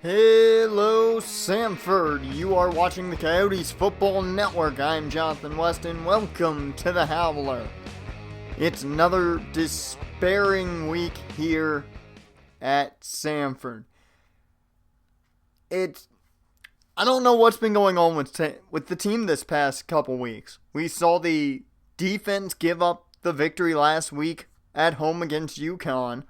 Hello, Sanford. You are watching the Coyotes Football Network. I'm Jonathan Weston. Welcome to the Howler. It's another despairing week here at Sanford. I don't know what's been going on with the team this past couple weeks. We saw the defense give up the victory last week at home against UConn.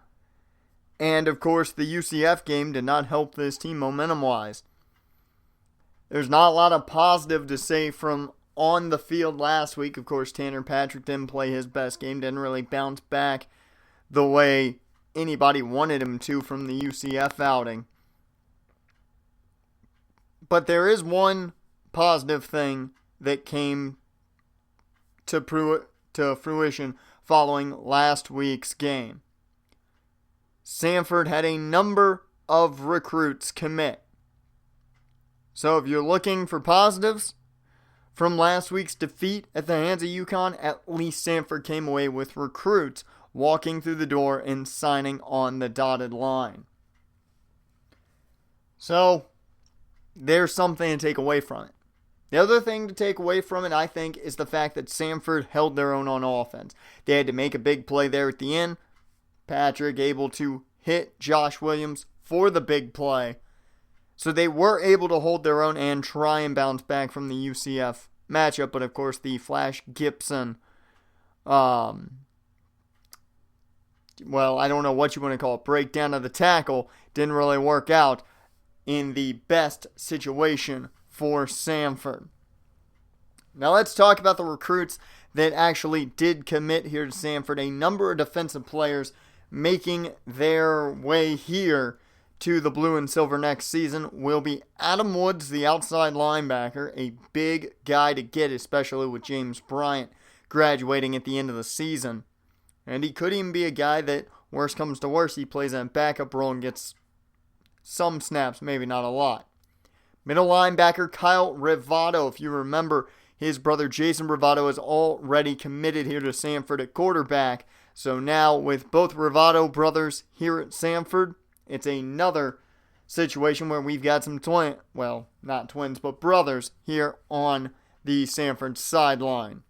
And, of course, the UCF game did not help this team momentum-wise. There's not a lot of positive to say from on the field last week. Of course, Tanner Patrick didn't play his best game, didn't really bounce back the way anybody wanted him to from the UCF outing. But there is one positive thing that came to fruition following last week's game. Sanford had a number of recruits commit. So if you're looking for positives from last week's defeat at the hands of UConn, at least Sanford came away with recruits walking through the door and signing on the dotted line. So there's something to take away from it. The other thing to take away from it, I think, is the fact that Sanford held their own on offense. They had to make a big play there at the end. Patrick able to hit Josh Williams for the big play. So they were able to hold their own and try and bounce back from the UCF matchup. But of course the Flash Gibson, I don't know what you want to call it, breakdown of the tackle didn't really work out in the best situation for Sanford. Now let's talk about the recruits that actually did commit here to Sanford. A number of defensive players making their way here to the blue and silver next season will be Adam Woods, the outside linebacker, a big guy to get, especially with James Bryant graduating at the end of the season. And he could even be a guy that, worst comes to worst, he plays in a backup role and gets some snaps, maybe not a lot. Middle linebacker Kyle Rivato, if you remember, his brother Jason Rivato is already committed here to Sanford at quarterback. So now with both Rivato brothers here at Sanford, it's another situation where we've got some not twins, but brothers here on the Sanford sideline.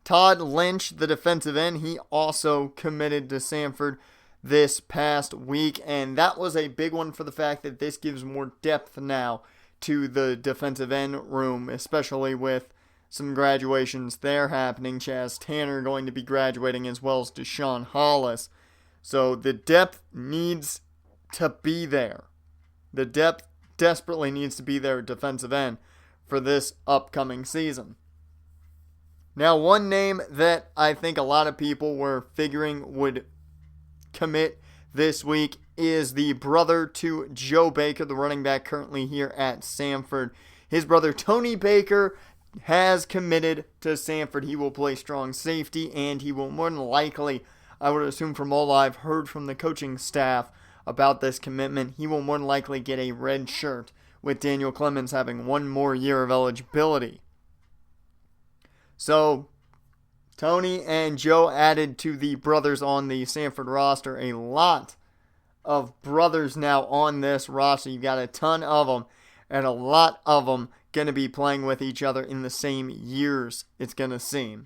Todd Lynch, the defensive end, he also committed to Sanford this past week, and that was a big one for the fact that this gives more depth now to the defensive end room, especially with some graduations there happening. Chaz Tanner going to be graduating as well as Deshaun Hollis. So the depth needs to be there. The depth desperately needs to be there at defensive end for this upcoming season. Now, one name that I think a lot of people were figuring would commit this week is the brother to Joe Baker, the running back currently here at Sanford. His brother Tony Baker has committed to Sanford. He will play strong safety, and he will more than likely, I would assume from all I've heard from the coaching staff about this commitment, he will more than likely get a red shirt, with Daniel Clemens having one more year of eligibility. So, Tony and Joe added to the brothers on the Sanford roster. A lot of brothers now on this roster. You've got a ton of them, and a lot of them going to be playing with each other in the same years, it's going to seem.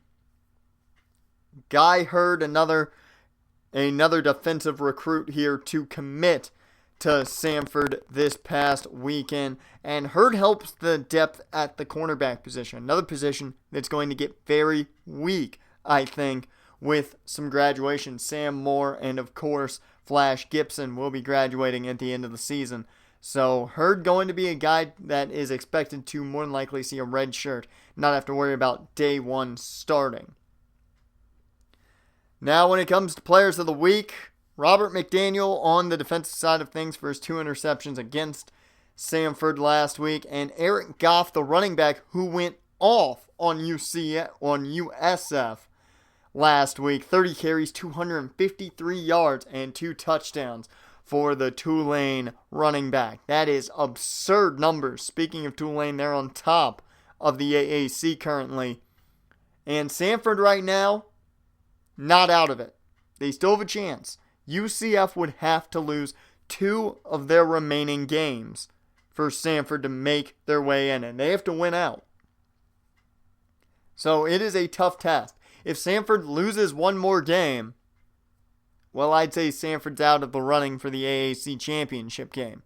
Guy Hurd, another defensive recruit here to commit to Sanford this past weekend. And Hurd helps the depth at the cornerback position. Another position that's going to get very weak, I think, with some graduation. Sam Moore and, of course, Flash Gibson will be graduating at the end of the season. So Hurd going to be a guy that is expected to more than likely see a red shirt, not have to worry about day one starting. Now when it comes to players of the week, Robert McDaniel on the defensive side of things for his 2 interceptions against Sanford last week, and Eric Goff, the running back who went off on USF last week. 30 carries, 253 yards, and 2 touchdowns for the Tulane running back. That is absurd numbers. Speaking of Tulane, they're on top of the AAC currently. And Sanford right now, not out of it. They still have a chance. UCF would have to lose 2 of their remaining games for Sanford to make their way in, and they have to win out. So it is a tough task. If Sanford loses one more game, well, I'd say Sanford's out of the running for the AAC championship game.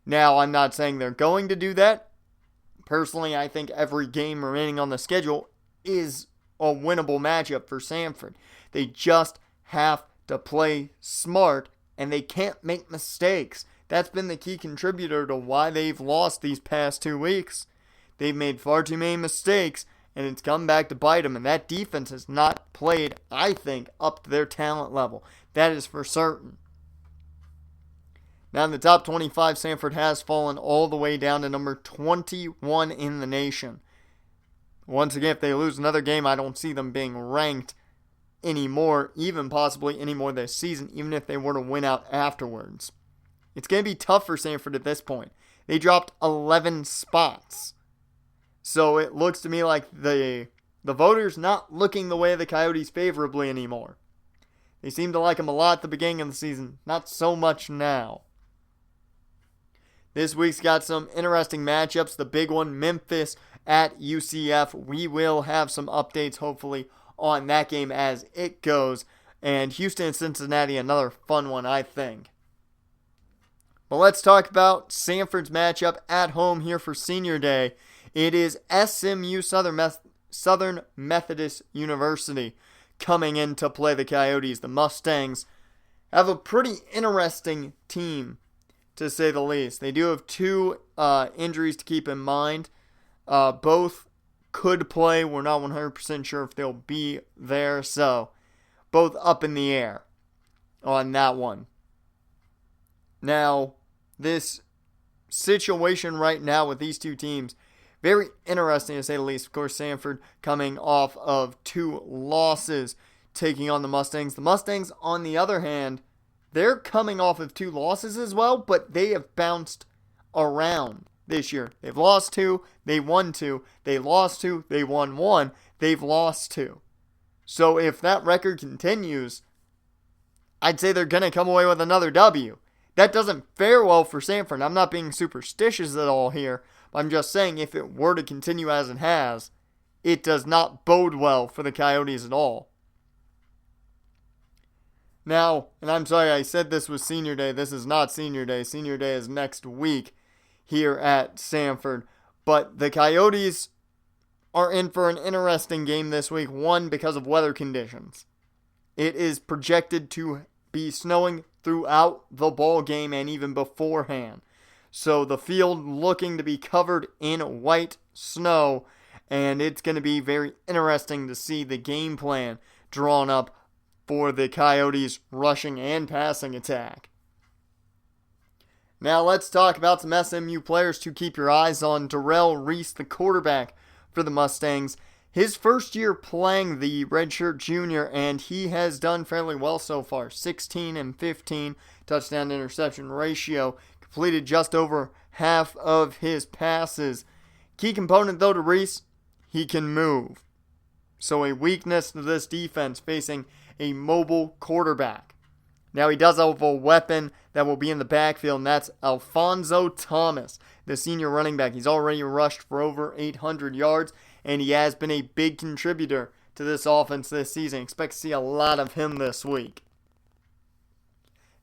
Now, I'm not saying they're going to do that. Personally, I think every game remaining on the schedule is a winnable matchup for Sanford. They just have to play smart, and they can't make mistakes. That's been the key contributor to why they've lost these past 2 weeks. They've made far too many mistakes, and it's come back to bite them. And that defense has not played, I think, up to their talent level. That is for certain. Now in the top 25, Sanford has fallen all the way down to number 21 in the nation. Once again, if they lose another game, I don't see them being ranked anymore, even possibly anymore this season, even if they were to win out afterwards. It's going to be tough for Sanford at this point. They dropped 11 spots. So it looks to me like the voters not looking the way of the Coyotes favorably anymore. They seem to like them a lot at the beginning of the season, not so much now. This week's got some interesting matchups. The big one, Memphis at UCF. We will have some updates, hopefully, on that game as it goes. And Houston and Cincinnati, another fun one, I think. But let's talk about Sanford's matchup at home here for Senior Day. It is SMU Southern Methodist University coming in to play the Coyotes. The Mustangs have a pretty interesting team, to say the least. They do have 2 injuries to keep in mind. Both could play. We're not 100% sure if they'll be there. So, both up in the air on that one. Now, this situation right now with these 2 teams, very interesting to say the least. Of course, Sanford coming off of 2 losses, taking on the Mustangs. The Mustangs, on the other hand, they're coming off of 2 losses as well, but they have bounced around this year. They've lost 2, they won 2, they lost 2, they won 1, they've lost 2. So if that record continues, I'd say they're going to come away with another W. That doesn't fare well for Sanford. I'm not being superstitious at all here. I'm just saying if it were to continue as it has, it does not bode well for the Coyotes at all. Now, and I'm sorry I said this was Senior Day. This is not Senior Day. Senior Day is next week here at Sanford. But the Coyotes are in for an interesting game this week. One, because of weather conditions. It is projected to be snowing throughout the ball game and even beforehand. So the field looking to be covered in white snow, and it's going to be very interesting to see the game plan drawn up for the Coyotes' rushing and passing attack. Now let's talk about some SMU players to keep your eyes on. Darrell Reese, the quarterback for the Mustangs. His first year playing the redshirt junior, and he has done fairly well so far. 16 and 15 touchdown interception ratio. Completed just over half of his passes. Key component though to Reese, he can move. So a weakness to this defense facing a mobile quarterback. Now he does have a weapon that will be in the backfield, and that's Alfonso Thomas, the senior running back. He's already rushed for over 800 yards, and he has been a big contributor to this offense this season. Expect to see a lot of him this week.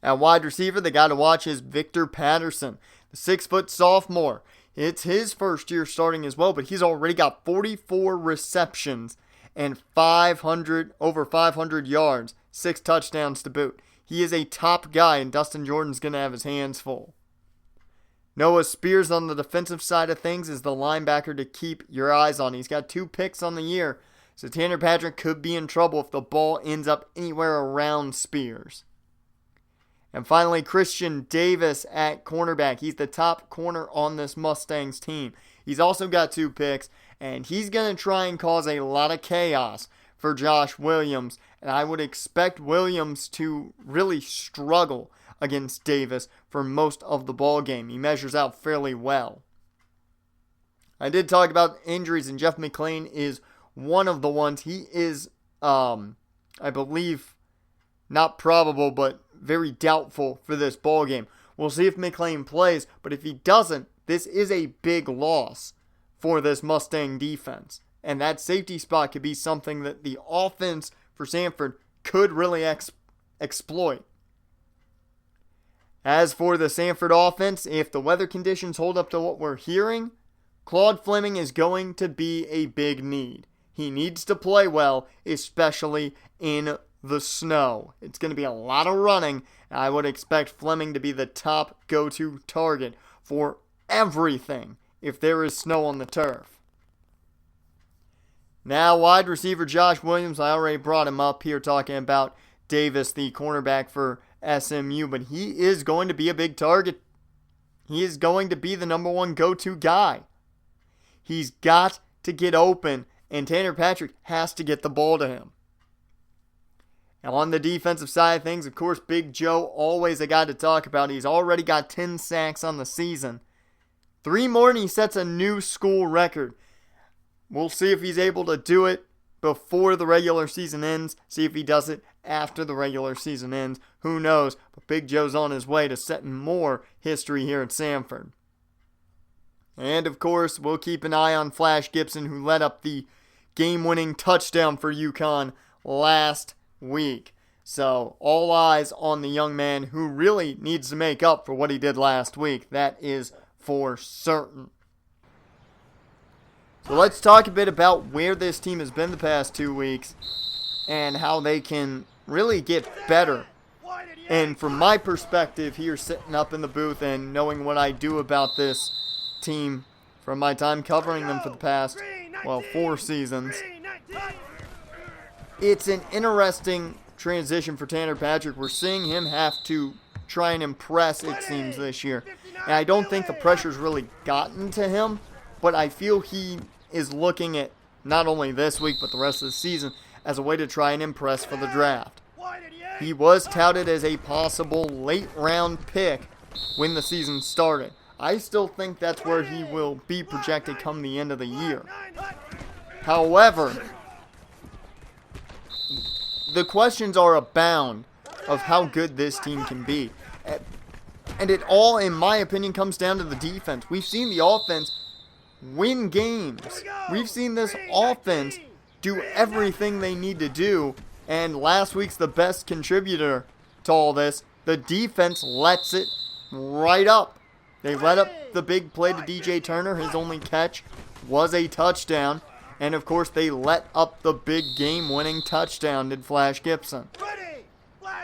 At wide receiver, the guy to watch is Victor Patterson, the 6-foot sophomore. It's his first year starting as well, but he's already got 44 receptions and over 500 yards, 6 touchdowns to boot. He is a top guy, and Dustin Jordan's going to have his hands full. Noah Spears on the defensive side of things is the linebacker to keep your eyes on. He's got 2 picks on the year, so Tanner Patrick could be in trouble if the ball ends up anywhere around Spears. And finally, Christian Davis at cornerback. He's the top corner on this Mustangs team. He's also got 2 picks, and he's going to try and cause a lot of chaos for Josh Williams. And I would expect Williams to really struggle against Davis for most of the ball game. He measures out fairly well. I did talk about injuries, and Jeff McClain is one of the ones. He is, I believe, not probable, but very doubtful for this ball game. We'll see if McLean plays, but if he doesn't, this is a big loss for this Mustang defense. And that safety spot could be something that the offense for Sanford could really exploit. As for the Sanford offense, if the weather conditions hold up to what we're hearing, Claude Fleming is going to be a big need. He needs to play well, especially in the snow. It's going to be a lot of running. I would expect Fleming to be the top go-to target for everything if there is snow on the turf. Now, wide receiver Josh Williams, I already brought him up here talking about Davis, the cornerback for SMU, but he is going to be a big target. He is going to be the number one go-to guy. He's got to get open, and Tanner Patrick has to get the ball to him. Now, on the defensive side of things, of course, Big Joe, always a guy to talk about. He's already got 10 sacks on the season. 3 more and he sets a new school record. We'll see if he's able to do it before the regular season ends. See if he does it after the regular season ends. Who knows? But Big Joe's on his way to setting more history here at Sanford. And, of course, we'll keep an eye on Flash Gibson, who led up the game-winning touchdown for UConn last week. So, all eyes on the young man who really needs to make up for what he did last week. That is for certain. So let's talk a bit about where this team has been the past 2 weeks and how they can really get better. And from my perspective here, sitting up in the booth and knowing what I do about this team from my time covering them for the past, 4 seasons, it's an interesting transition for Tanner Patrick. We're seeing him have to try and impress, it seems, this year. And I don't think the pressure's really gotten to him, but I feel he is looking at not only this week but the rest of the season as a way to try and impress for the draft. He was touted as a possible late round pick when the season started. I still think that's where he will be projected come the end of the year. However, the questions are abound of how good this team can be. And it all, in my opinion, comes down to the defense. We've seen the offense win games. We've seen this offense do everything they need to do. And last week's the best contributor to all this. The defense lets it right up. They let up the big play to DJ Turner. His only catch was a touchdown. And, of course, they let up the big game-winning touchdown, did Flash Gibson.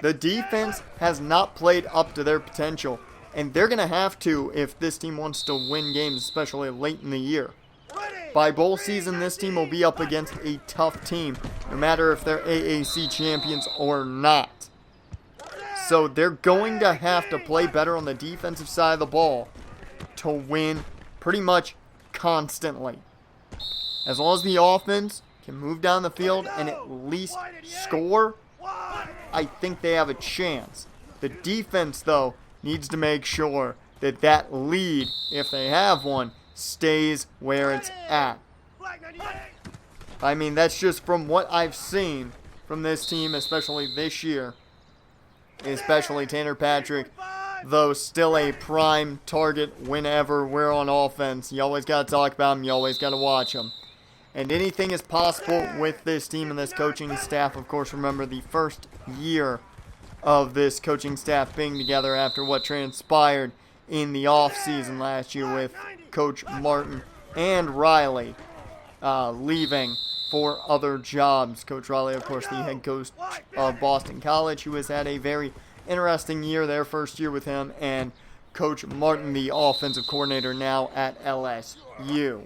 The defense has not played up to their potential, and they're going to have to if this team wants to win games, especially late in the year. By bowl season, this team will be up against a tough team, no matter if they're AAC champions or not. So they're going to have to play better on the defensive side of the ball to win pretty much constantly. As long as the offense can move down the field and at least score, I think they have a chance. The defense, though, needs to make sure that that lead, if they have one, stays where it's at. I mean, that's just from what I've seen from this team, especially this year. Especially Tanner Patrick, though still a prime target whenever we're on offense. You always got to talk about him. You always got to watch him. And anything is possible with this team and this coaching staff. Of course, remember the first year of this coaching staff being together after what transpired in the offseason last year with Coach Martin and Riley leaving for other jobs. Coach Riley, of course, the head coach of Boston College, who has had a very interesting year, their first year with him, and Coach Martin, the offensive coordinator now at LSU.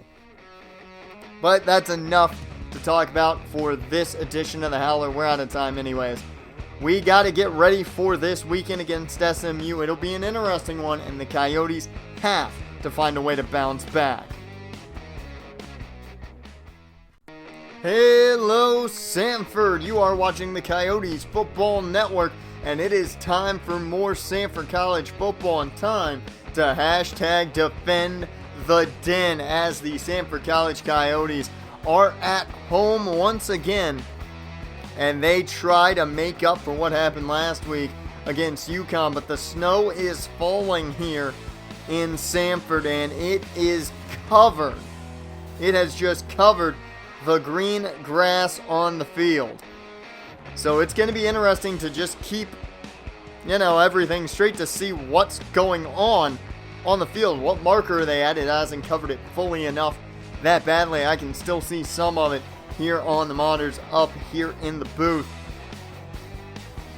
But that's enough to talk about for this edition of the Howler. We're out of time anyways. We got to get ready for this weekend against SMU. It'll be an interesting one, and the Coyotes have to find a way to bounce back. Hello, Sanford. You are watching the Coyotes Football Network, and it is time for more Sanford College football and time to hashtag defend the den as the Sanford College Coyotes are at home once again, and they try to make up for what happened last week against UConn, but the snow is falling here in Sanford, and it is covered. It has just covered the green grass on the field. So it's going to be interesting to just keep, everything straight to see what's going on the field. What marker are they at? It hasn't covered it fully enough that badly. I can still see some of it here on the monitors up here in the booth.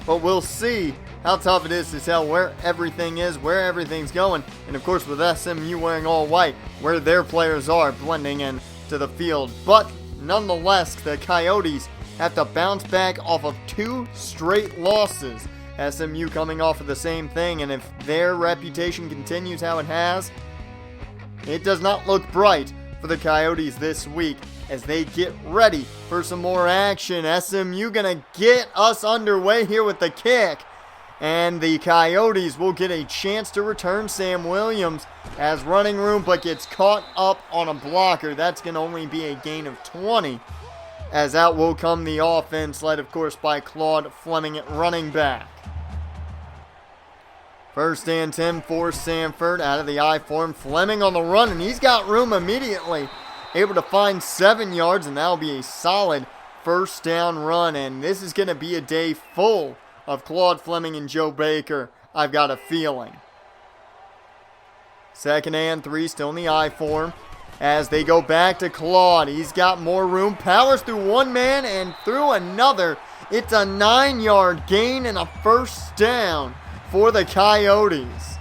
But we'll see how tough it is to tell where everything is, where everything's going. And of course with SMU wearing all white, where their players are blending in to the field. But nonetheless, the Coyotes have to bounce back off of 2 straight losses. SMU coming off of the same thing, and if their reputation continues how it has, it does not look bright for the Coyotes this week as they get ready for some more action. SMU gonna get us underway here with the kick, and the Coyotes will get a chance to return Sam Williams as running room, but gets caught up on a blocker. That's gonna only be a gain of 20, as out will come the offense, led of course by Claude Fleming at running back. First and 10 for Sanford out of the I form. Fleming on the run, and he's got room immediately. Able to find 7 yards, and that'll be a solid first down run. And this is going to be a day full of Claude Fleming and Joe Baker, I've got a feeling. Second and 3, still in the I form. As they go back to Claude, he's got more room. Powers through one man and through another. It's a 9-yard gain and a first down for the Coyotes.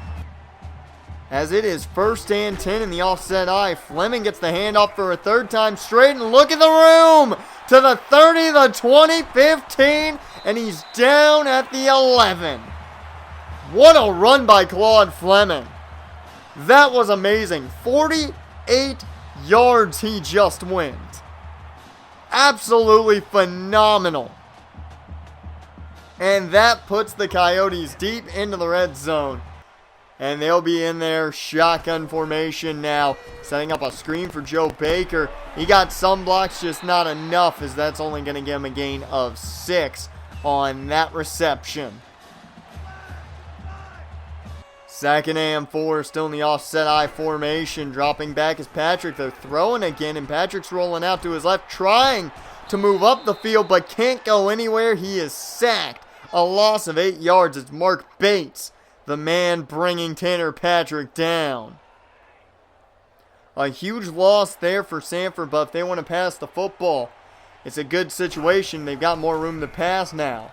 As it is first and 10 in the offset I. Fleming gets the handoff for a 3rd time straight, and look at the room! To the 30, the 20, 15, and he's down at the 11. What a run by Claude Fleming. That was amazing. 48 yards he just went. Absolutely phenomenal. And that puts the Coyotes deep into the red zone. And they'll be in their shotgun formation now, setting up a screen for Joe Baker. He got some blocks, just not enough, as that's only going to give him a gain of 6 on that reception. Second and 4, still in the offset I formation. Dropping back is Patrick. They're throwing again, and Patrick's rolling out to his left, trying to move up the field, but can't go anywhere. He is sacked. A loss of 8 yards. It's Mark Bates, the man bringing Tanner Patrick down. A huge loss there for Sanford, but if they want to pass the football, it's a good situation. They've got more room to pass now.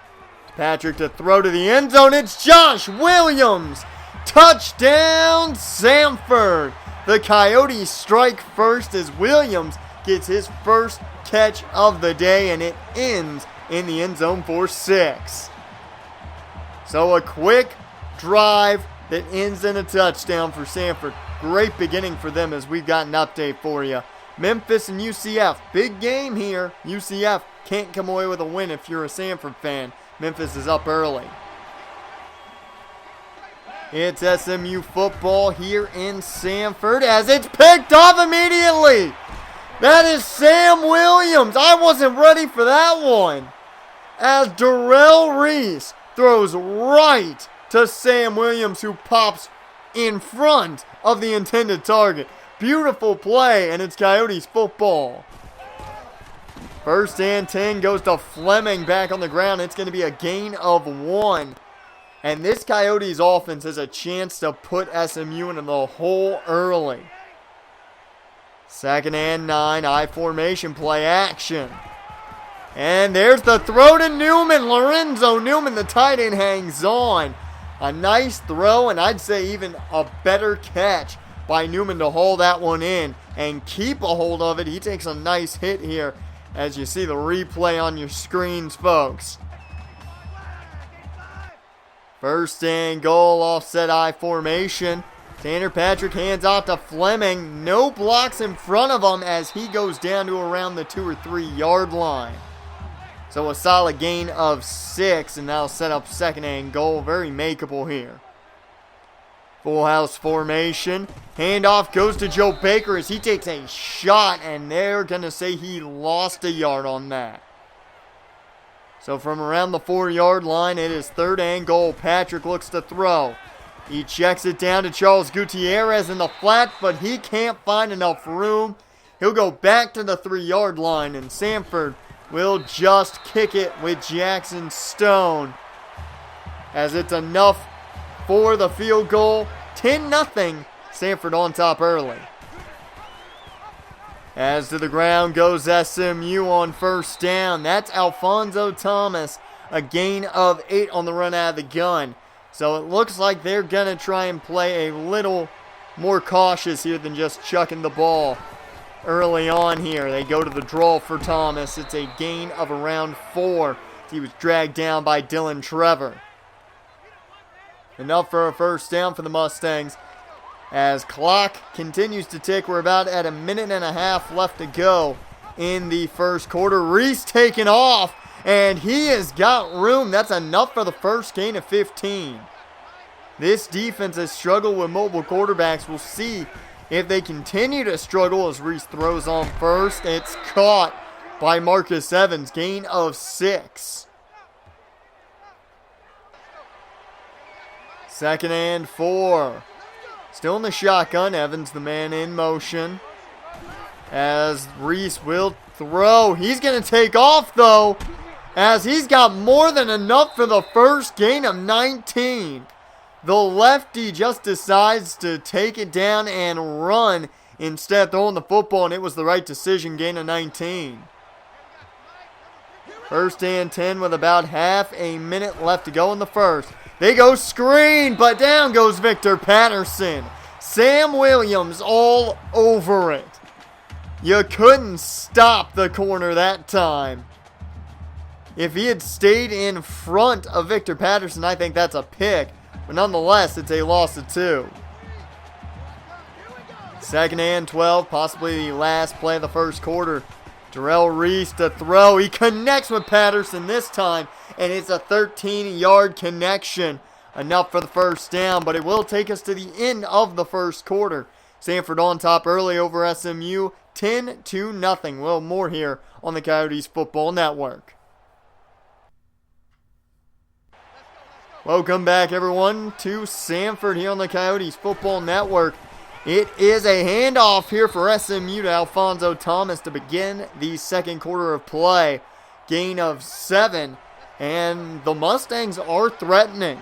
Patrick to throw to the end zone. It's Josh Williams. Touchdown, Sanford. The Coyotes strike first as Williams gets his first catch of the day, and it ends in the end zone for 6. So a quick drive that ends in a touchdown for Sanford. Great beginning for them as we've got an update for you. Memphis and UCF, big game here. UCF can't come away with a win if you're a Sanford fan. Memphis is up early. It's SMU football here in Sanford as it's picked off immediately. That is Sam Williams. I wasn't ready for that one. As Darrell Reese throws right to Sam Williams, who pops in front of the intended target. Beautiful play, and it's Coyotes football. First and 10 goes to Fleming back on the ground. It's going to be a gain of 1. And this Coyotes offense has a chance to put SMU into the hole early. Second and 9, I formation play action. And there's the throw to Newman. Lorenzo Newman, the tight end, hangs on. A nice throw, and I'd say even a better catch by Newman to hold that one in and keep a hold of it. He takes a nice hit here as you see the replay on your screens, folks. First and goal, offset I formation. Tanner Patrick hands off to Fleming. No blocks in front of him as he goes down to around the 2 or 3 yard line. So a solid gain of 6, and that'll set up second and goal. Very makeable here. Full house formation. Handoff goes to Joe Baker as he takes a shot, and they're going to say he lost a yard on that. So from around the 4-yard line, it is 3rd and goal. Patrick looks to throw. He checks it down to Charles Gutierrez in the flat, but he can't find enough room. He'll go back to the 3-yard line, and Sanford will just kick it with Jackson Stone, as it's enough for the field goal. 10-0, Sanford on top early. As to the ground goes SMU on 1st down. That's Alfonso Thomas, a gain of 8 on the run out of the gun. So it looks like they're going to try and play a little more cautious here than just chucking the ball early on here. They go to the draw for Thomas. It's a gain of around 4. He was dragged down by Dylan Trevor. Enough for a 1st down for the Mustangs. As clock continues to tick, we're about at a minute and a half left to go in the 1st quarter. Reese taking off, and he has got room. That's enough for the first gain of 15. This defense has struggled with mobile quarterbacks. We'll see if they continue to struggle as Reese throws on first. It's caught by Marcus Evans, gain of 6. 2nd and 4. Still in the shotgun. Evans, the man in motion. As Reese will throw. He's going to take off, though, as he's got more than enough for the first gain of 19. The lefty just decides to take it down and run instead of throwing the football, and it was the right decision, gain of 19. 1st and 10 with about half a minute left to go in the first. They go screen, but down goes Victor Patterson. Sam Williams all over it. You couldn't stop the corner that time. If he had stayed in front of Victor Patterson, I think that's a pick. But nonetheless, it's a loss of 2. 2nd and 12, possibly the last play of the 1st quarter. Darrell Reese to throw. He connects with Patterson this time, and it's a 13-yard connection. Enough for the 1st down, but it will take us to the end of the 1st quarter. Sanford on top early over SMU, 10-0. Well, more here on the Coyotes Football Network. Welcome back, everyone, to Sanford here on the Coyotes Football Network. It is a handoff here for SMU to Alfonso Thomas to begin the 2nd quarter of play. Gain of 7, and the Mustangs are threatening.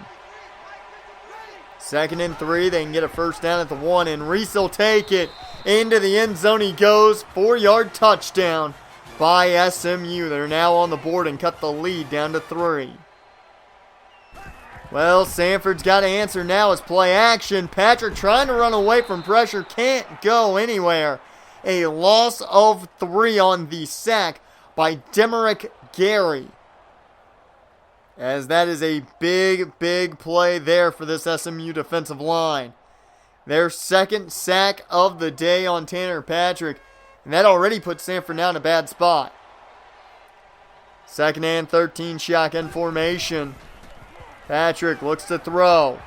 2nd and 3, they can get a 1st down at the 1, and Reese will take it into the end zone. He goes, 4-yard touchdown by SMU. They're now on the board and cut the lead down to 3. Well, Sanford's got to answer now. It's play action. Patrick trying to run away from pressure. Can't go anywhere. A loss of 3 on the sack by Demerick Gary. As that is a big, big play there for this SMU defensive line. Their 2nd sack of the day on Tanner Patrick. And that already puts Sanford now in a bad spot. 2nd and 13, shotgun formation. Patrick looks to throw.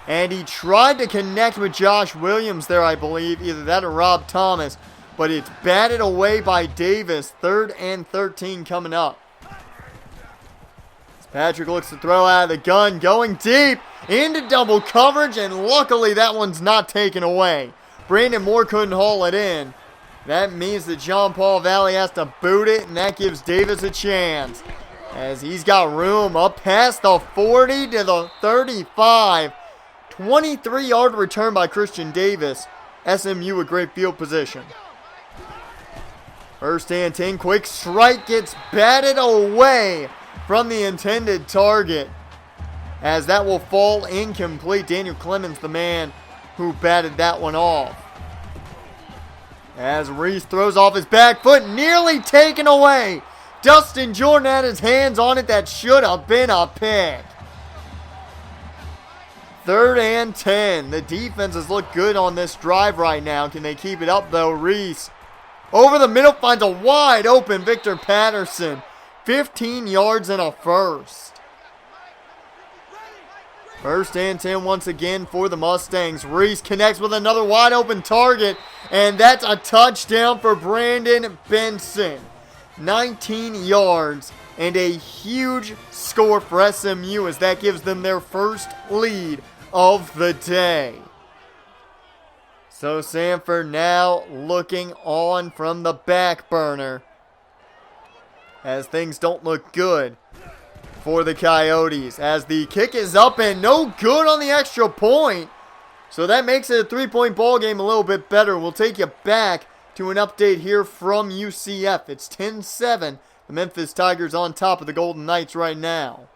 And he tried to connect with Josh Williams there, I believe. Either that or Rob Thomas. But it's batted away by Davis. 3rd and 13 coming up. As Patrick looks to throw out of the gun. Going deep into double coverage. And luckily that one's not taken away. Brandon Moore couldn't haul it in. That means that John Paul Valley has to boot it. And that gives Davis a chance. As he's got room up past the 40 to the 35. 23-yard return by Christian Davis. SMU with great field position. 1st and 10. Quick strike gets batted away from the intended target. As that will fall incomplete. Daniel Clemens, the man who batted that one off. As Reese throws off his back foot. Nearly taken away. Dustin Jordan had his hands on it. That should have been a pick. 3rd and 10. The defenses look good on this drive right now. Can they keep it up, though? Reese over the middle finds a wide open Victor Patterson. 15 yards and a 1st. 1st and 10 once again for the Mustangs. Reese connects with another wide open target. And that's a touchdown for Brandon Benson. 19 yards and a huge score for SMU as that gives them their first lead of the day. So Sanford now looking on from the back burner as things don't look good for the Coyotes, as the kick is up and no good on the extra point. So that makes it a 3-point ball game a little bit better. We'll take you back to an update here from UCF. It's 10-7. The Memphis Tigers on top of the Golden Knights right now.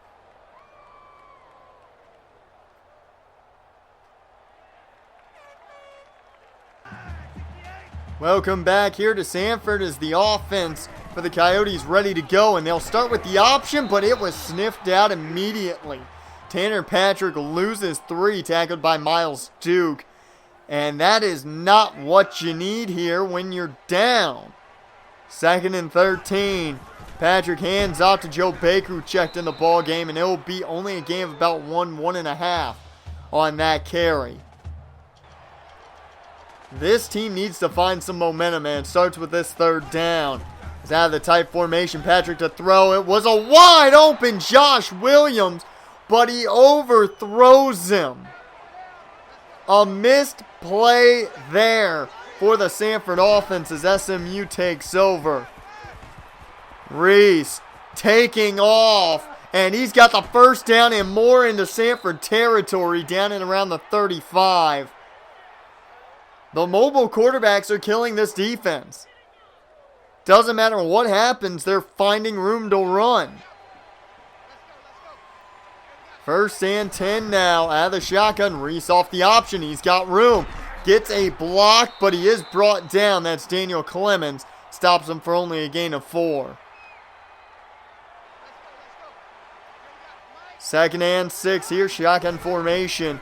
Welcome back here to Sanford as the offense for the Coyotes ready to go, and they'll start with the option, but it was sniffed out immediately. Tanner Patrick loses 3, tackled by Miles Duke, and that is not what you need here when you're down. 2nd and 13. Patrick hands off to Joe Baker, who checked in the ball game, and it will be only a game of about 1.5 on that carry. This team needs to find some momentum, and it starts with this 3rd down. It's out of the tight formation. Patrick to throw. It was a wide open Josh Williams, but he overthrows him. A missed play there for the Sanford offense as SMU takes over. Reese taking off, and he's got the 1st down and more into Sanford territory down and around the 35. The mobile quarterbacks are killing this defense. Doesn't matter what happens, they're finding room to run. 1st and 10 now out of the shotgun. Reese off the option. He's got room. Gets a block, but he is brought down. That's Daniel Clemens. Stops him for only a gain of 4. 2nd and 6 here. Shotgun formation.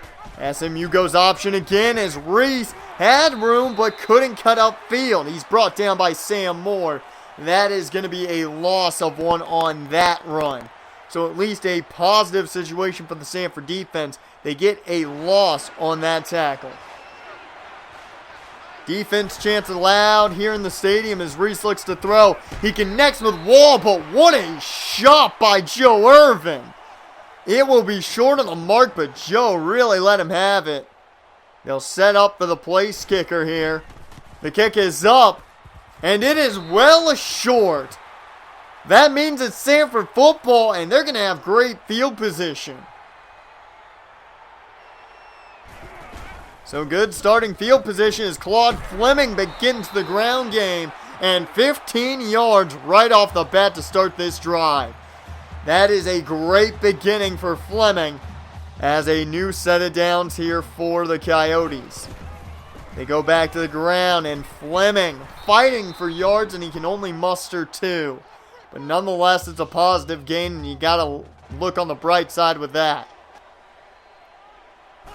SMU goes option again as Reese had room but couldn't cut upfield. He's brought down by Sam Moore. That is going to be a loss of 1 on that run. So at least a positive situation for the Sanford defense. They get a loss on that tackle. Defense chance allowed here in the stadium as Reese looks to throw. He connects with Wall, but what a shot by Joe Irvin. It will be short of the mark, but Joe really let him have it. They'll set up for the place kicker here. The kick is up, and it is well short. That means it's Sanford football, and they're going to have great field position. So good starting field position as Claude Fleming begins the ground game, and 15 yards right off the bat to start this drive. That is a great beginning for Fleming as a new set of downs here for the Coyotes. They go back to the ground, and Fleming fighting for yards, and he can only muster 2. But nonetheless, it's a positive gain, and you got to look on the bright side with that.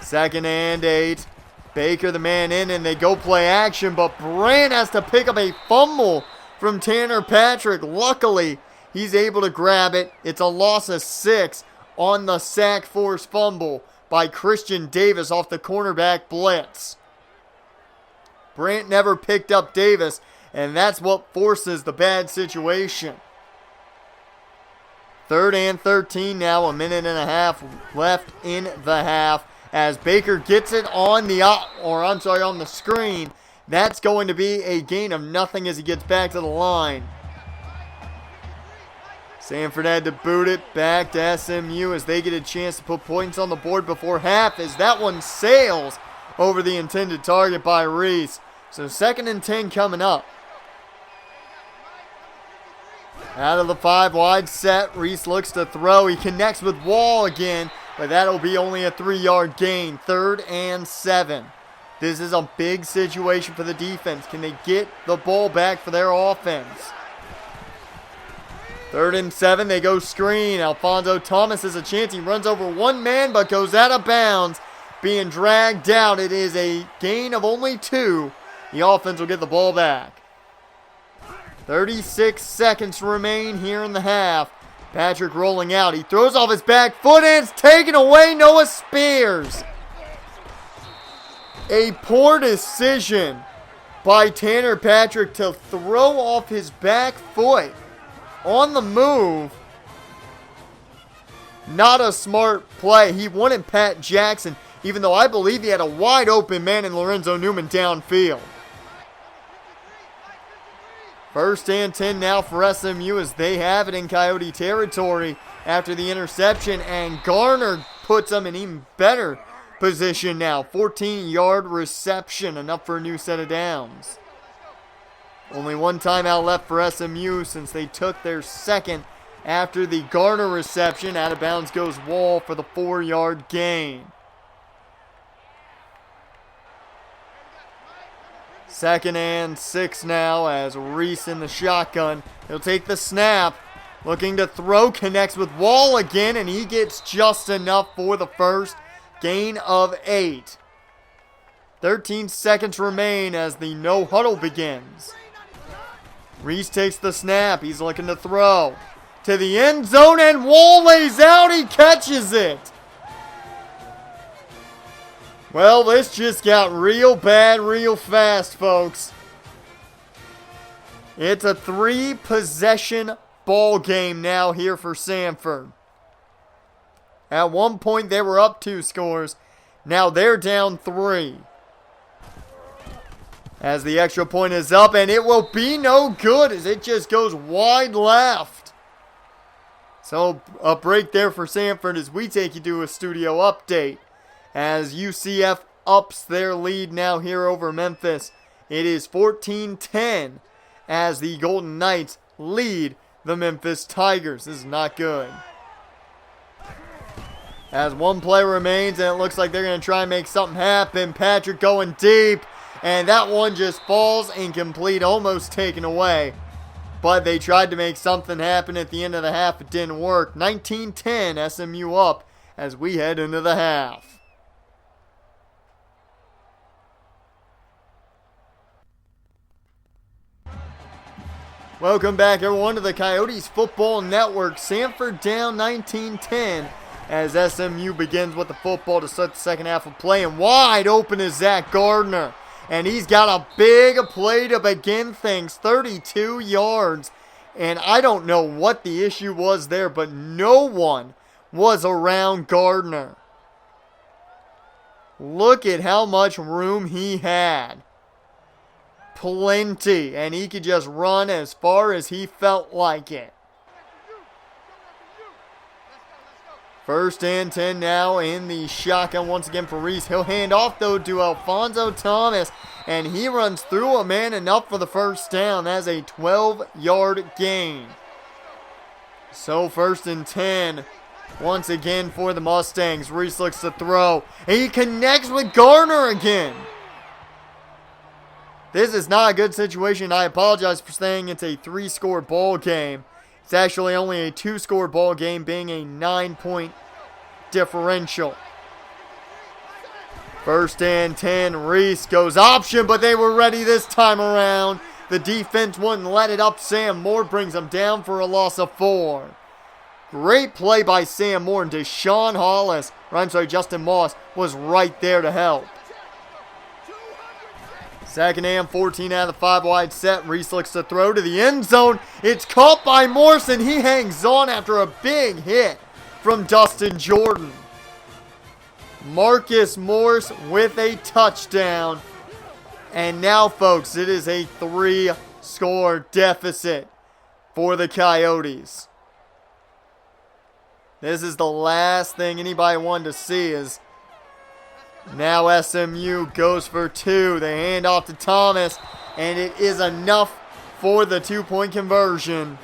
2nd and 8. Baker the man in, and they go play action, but Brand has to pick up a fumble from Tanner Patrick. Luckily, he's able to grab it. It's a loss of 6 on the sack force fumble by Christian Davis off the cornerback blitz. Brant never picked up Davis, and that's what forces the bad situation. 3rd and 13 now, 1.5 minutes left in the half as Baker gets it on the screen. That's going to be a gain of nothing as he gets back to the line. Sanford had to boot it back to SMU as they get a chance to put points on the board before half as that one sails over the intended target by Reese. So 2nd and 10 coming up. Out of the 5 wide set, Reese looks to throw. He connects with Wall again, but that'll be only a 3-yard gain. 3rd and 7. This is a big situation for the defense. Can they get the ball back for their offense? 3rd and 7, they go screen. Alfonso Thomas has a chance. He runs over one man, but goes out of bounds. Being dragged out. It is a gain of only 2. The offense will get the ball back. 36 seconds remain here in the half. Patrick rolling out. He throws off his back foot, and it's taken away. Noah Spears. A poor decision by Tanner Patrick to throw off his back foot on the move Not a smart play. He wanted Pat Jackson, even though I believe he had a wide open man in Lorenzo Newman downfield. 1st and 10 now for SMU as they have it in Coyote territory after the interception, and Garner puts them in even better position now. 14-yard reception, enough for a new set of downs. Only one timeout left for SMU since they took their second after the Garner reception. Out of bounds goes Wall for the 4-yard gain. 2nd and 6 now as Reese in the shotgun. He'll take the snap. Looking to throw, connects with Wall again, and he gets just enough for the first. Gain of 8. 13 seconds remain as the no huddle begins. Reese takes the snap. He's looking to throw to the end zone, and Wall lays out. He catches it. Well, this just got real bad real fast, folks. It's a 3-possession ball game now here for Sanford. At one point, they were up 2 scores. Now they're down 3. As the extra point is up, and it will be no good as it just goes wide left. So a break there for Sanford as we take you to a studio update. As UCF ups their lead now here over Memphis. It is 14-10 as the Golden Knights lead the Memphis Tigers. This is not good. As one play remains, and it looks like they're going to try and make something happen. Patrick going deep, and that one just falls incomplete, almost taken away. But they tried to make something happen at the end of the half. It didn't work. 19-10, SMU up as we head into the half. Welcome back, everyone, to the Coyotes Football Network. Sanford down 19-10 as SMU begins with the football to start the second half of play. And wide open is Zach Gardner. And he's got a big play to begin things, 32 yards. And I don't know what the issue was there, but no one was around Gardner. Look at how much room he had. Plenty, and he could just run as far as he felt like it. 1st and 10 now in the shotgun once again for Reese. He'll hand off though to Alfonso Thomas, and he runs through a man enough for the first down. That's a 12-yard gain. So 1st and 10 once again for the Mustangs. Reese looks to throw. He connects with Garner again. This is not a good situation. I apologize for saying it's a 3-score ball game. It's actually only a 2-score ball game, being a 9-point differential. 1st and 10, Reese goes option, but they were ready this time around. The defense wouldn't let it up. Sam Moore brings them down for a loss of 4. Great play by Sam Moore, and Justin Moss was right there to help. 2nd and 14 out of the 5-wide set. Reese looks to throw to the end zone. It's caught by Morse, and he hangs on after a big hit from Dustin Jordan. Marcus Morse with a touchdown. And now, folks, it is a 3-score deficit for the Coyotes. This is the last thing anybody wanted to see is now SMU goes for 2. They hand off to Thomas, and it is enough for the 2-point conversion.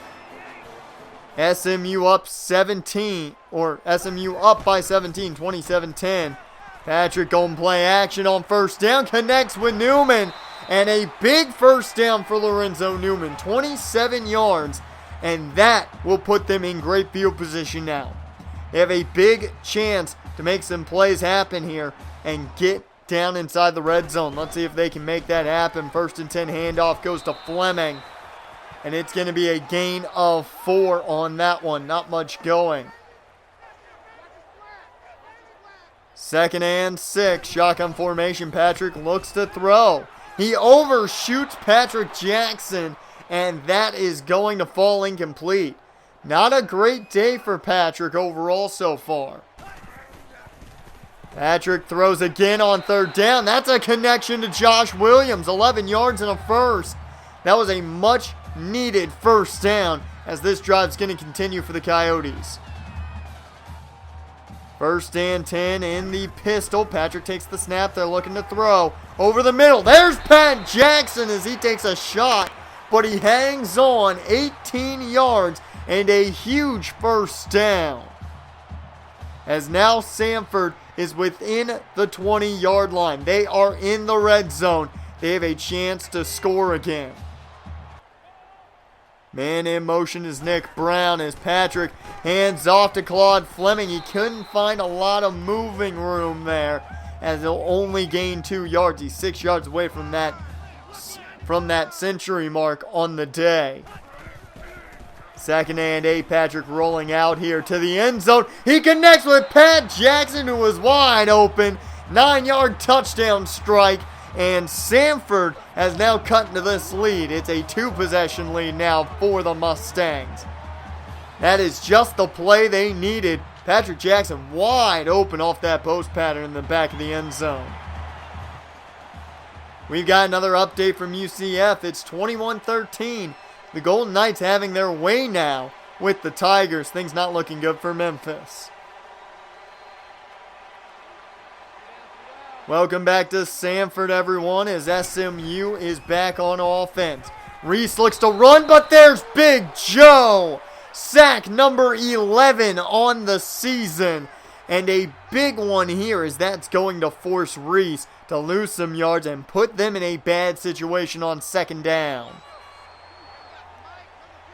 SMU up 17, or SMU up by 17, 27-10. Patrick going play action on 1st down, connects with Newman, and a big 1st down for Lorenzo Newman, 27 yards, and that will put them in great field position now. They have a big chance to make some plays happen here and get down inside the red zone. Let's see if they can make that happen. 1st and 10 handoff goes to Fleming. And it's going to be a gain of 4 on that one. Not much going. 2nd and 6. Shotgun formation. Patrick looks to throw. He overshoots Patrick Jackson. And that is going to fall incomplete. Not a great day for Patrick overall so far. Patrick throws again on third down. That's a connection to Josh Williams. 11 yards and a first. That was a much needed first down as this drive's going to continue for the Coyotes. First and 10 in the pistol. Patrick takes the snap. They're looking to throw. Over the middle. There's Pat Jackson as he takes a shot, but he hangs on. 18 yards and a huge first down. As now Sanford is within the 20-yard line. They are in the red zone. They have a chance to score again. Man in motion is Nick Brown as Patrick hands off to Claude Fleming. He couldn't find a lot of moving room there as he'll only gain 2 yards. He's 6 yards away from that century mark on the day. Second and 8, Patrick rolling out here to the end zone. He connects with Pat Jackson, who was wide open. 9-yard touchdown strike. And Sanford has now cut into this lead. It's a 2-possession lead now for the Mustangs. That is just the play they needed. Patrick Jackson wide open off that post pattern in the back of the end zone. We've got another update from UCF. It's 21-13. The Golden Knights having their way now with the Tigers. Things not looking good for Memphis. Welcome back to Sanford, everyone, as SMU is back on offense. Reese looks to run, but there's Big Joe. Sack number 11 on the season. And a big one here as that's going to force Reese to lose some yards and put them in a bad situation on second down.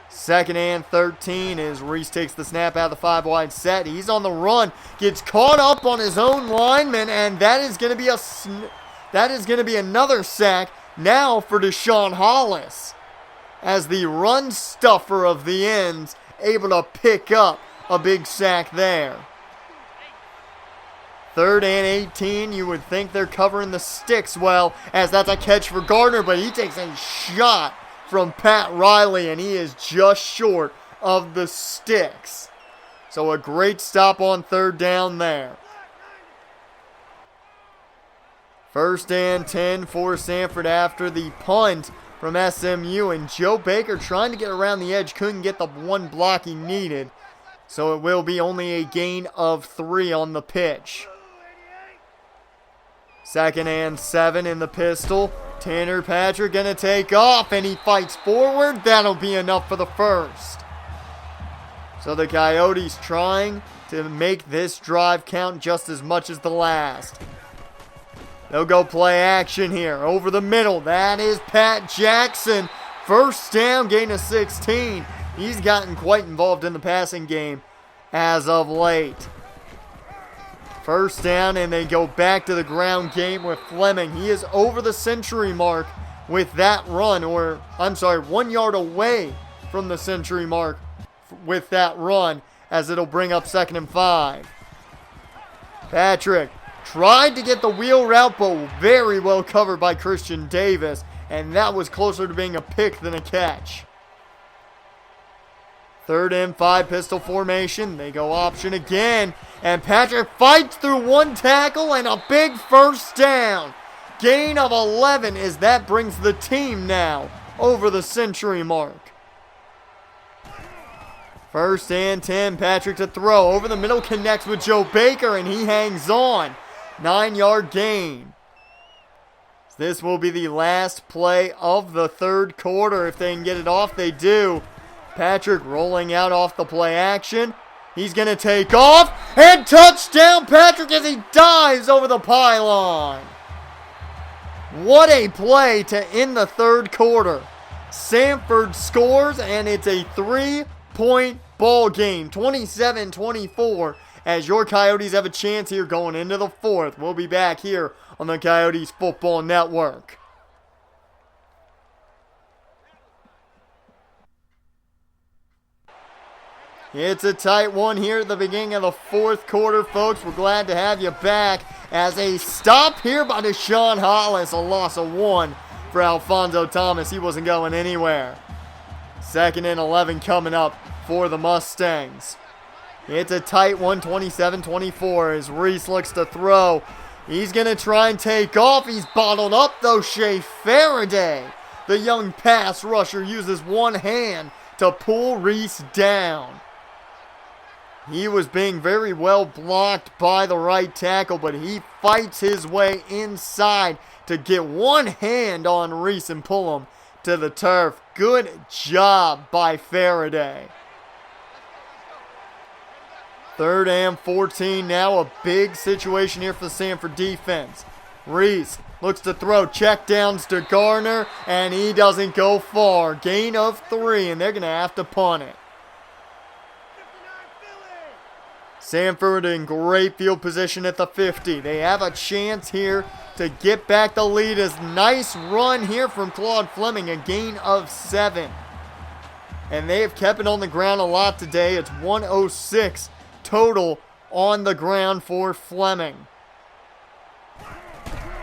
Second and 13 as Reese takes the snap out of the 5-wide set. He's on the run, gets caught up on his own lineman, and that is going to be another sack now for Deshaun Hollis, as the run stuffer of the ends able to pick up a big sack there. Third and 18, you would think they're covering the sticks well, as that's a catch for Gardner, but he takes a shot from Pat Riley, and he is just short of the sticks. So a great stop on third down there. First and 10 for Sanford after the punt from SMU, and Joe Baker trying to get around the edge, couldn't get the one block he needed. So it will be only a gain of 3 on the pitch. Second and 7 in the pistol. Tanner Patrick going to take off, and he fights forward. That'll be enough for the first. So the Coyotes trying to make this drive count just as much as the last. They'll go play action here. Over the middle. That is Pat Jackson. First down, gain of 16. He's gotten quite involved in the passing game as of late. First down, and they go back to the ground game with Fleming. He is over the century mark with that run, 1 yard away from the century mark with that run, as it'll bring up 2nd and 5. Patrick tried to get the wheel route, but very well covered by Christian Davis, and that was closer to being a pick than a catch. 3rd and 5, pistol formation. They go option again. And Patrick fights through one tackle and a big first down. Gain of 11 as that brings the team now over the century mark. First and 10, Patrick to throw. Over the middle, connects with Joe Baker, and he hangs on. 9-yard gain. This will be the last play of the third quarter. If they can get it off, they do. Patrick rolling out off the play action. He's going to take off, and touchdown Patrick as he dives over the pylon. What a play to end the third quarter. Sanford scores, and it's a 3-point ball game, 27-24, as your Coyotes have a chance here going into the fourth. We'll be back here on the Coyotes Football Network. It's a tight one here at the beginning of the fourth quarter, folks. We're glad to have you back as a stop here by Deshaun Hollis. A loss of 1 for Alfonso Thomas. He wasn't going anywhere. 2nd and 11 coming up for the Mustangs. It's a tight one, 27-24, as Reese looks to throw. He's going to try and take off. He's bottled up, though. Shea Faraday, the young pass rusher, uses one hand to pull Reese down. He was being very well blocked by the right tackle, but he fights his way inside to get one hand on Reese and pull him to the turf. Good job by Faraday. 3rd and 14 now. A big situation here for the Sanford defense. Reese looks to throw. Check downs to Garner, and he doesn't go far. Gain of 3, and they're going to have to punt it. Sanford in great field position at the 50. They have a chance here to get back the lead. A nice run here from Claude Fleming, a gain of 7. And they have kept it on the ground a lot today. It's 106 total on the ground for Fleming.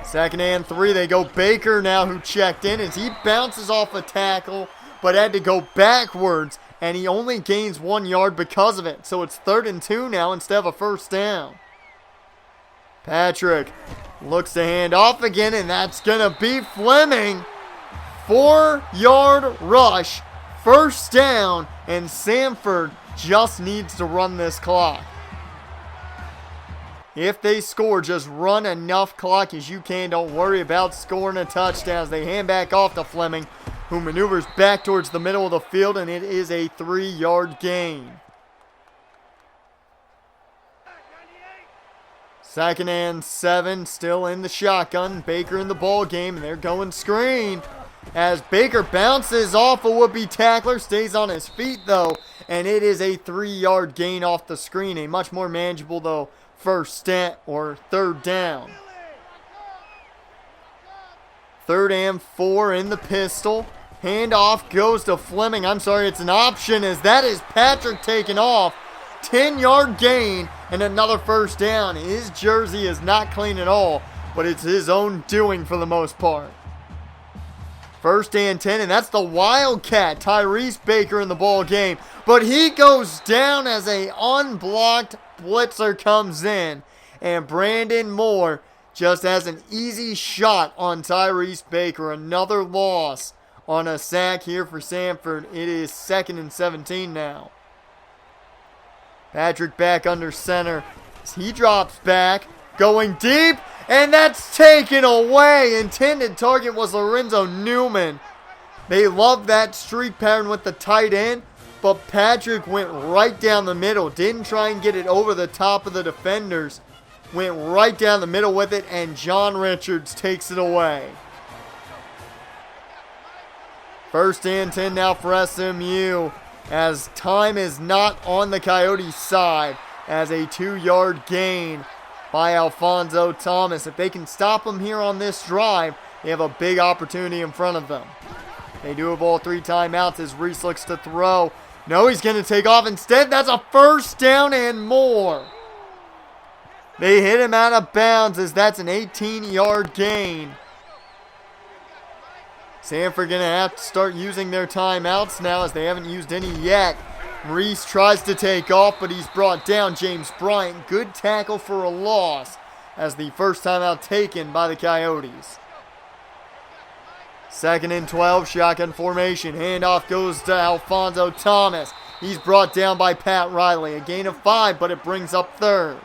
2nd and 3. They go Baker now, who checked in as he bounces off a tackle, but had to go backwards. And he only gains 1 yard because of it. So it's 3rd and 2 now instead of a 1st down. Patrick looks to hand off again, and that's going to be Fleming. 4-yard rush. 1st down, and Sanford just needs to run this clock. If they score, just run enough clock as you can. Don't worry about scoring a touchdown as they hand back off to Fleming, who maneuvers back towards the middle of the field, and it is a 3-yard gain. 2nd and 7, still in the shotgun. Baker in the ball game, and they're going screen. As Baker bounces off a would-be tackler, stays on his feet though, and it is a 3-yard gain off the screen. A much more manageable though 3rd down. 3rd and 4 in the pistol. Handoff goes to Fleming. I'm sorry, it's an option as that is Patrick taken off. 10-yard gain and another 1st down. His jersey is not clean at all, but it's his own doing for the most part. 1st and 10, and that's the Wildcat, Tyrese Baker, in the ball game. But he goes down as a unblocked blitzer comes in, and Brandon Moore just has an easy shot on Tyrese Baker. Another loss on a sack here for Sanford. It is 2nd and 17 now. Patrick back under center. He drops back, going deep, and that's taken away. Intended target was Lorenzo Newman. They love that streak pattern with the tight end, but Patrick went right down the middle. Didn't try and get it over the top of the defenders. Went right down the middle with it, and John Richards takes it away. 1st and 10 now for SMU, as time is not on the Coyotes' side, as a 2-yard gain by Alfonso Thomas. If they can stop him here on this drive, they have a big opportunity in front of them. They do have all 3 timeouts as Reese looks to throw. No, he's going to take off instead. That's a 1st down and more. They hit him out of bounds as that's an 18-yard gain. Sanford going to have to start using their timeouts now as they haven't used any yet. Reese tries to take off, but he's brought down. James Bryant, good tackle for a loss as the 1st timeout taken by the Coyotes. 2nd and 12, shotgun formation. Handoff goes to Alfonso Thomas. He's brought down by Pat Riley. A gain of 5, but it brings up 3rd.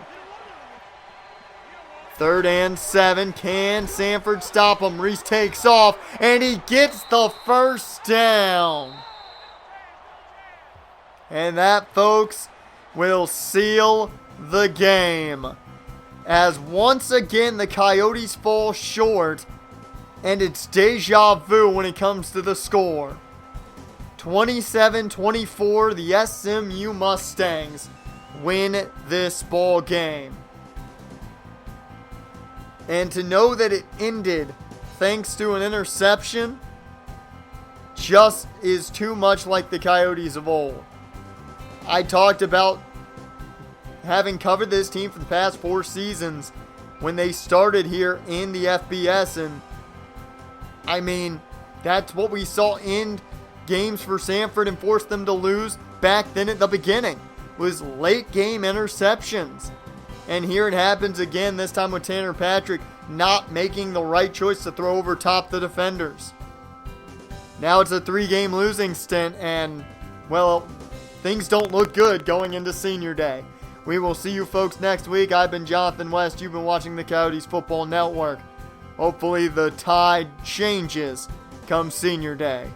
3rd and 7. Can Sanford stop him? Reese takes off, and he gets the 1st down. And that, folks, will seal the game. As once again the Coyotes fall short, and it's deja vu when it comes to the score. 27-24, the SMU Mustangs win this ball game. And to know that it ended thanks to an interception just is too much like the Coyotes of old. I talked about having covered this team for the past 4 seasons when they started here in the FBS, and I mean, that's what we saw end games for Sanford and forced them to lose. back then at the beginning was late game interceptions. And here it happens again, this time with Tanner Patrick not making the right choice to throw over top the defenders. Now it's a 3-game losing stint, and, well, things don't look good going into senior day. We will see you folks next week. I've been Jonathan West. You've been watching the Coyotes Football Network. Hopefully the tide changes come senior day.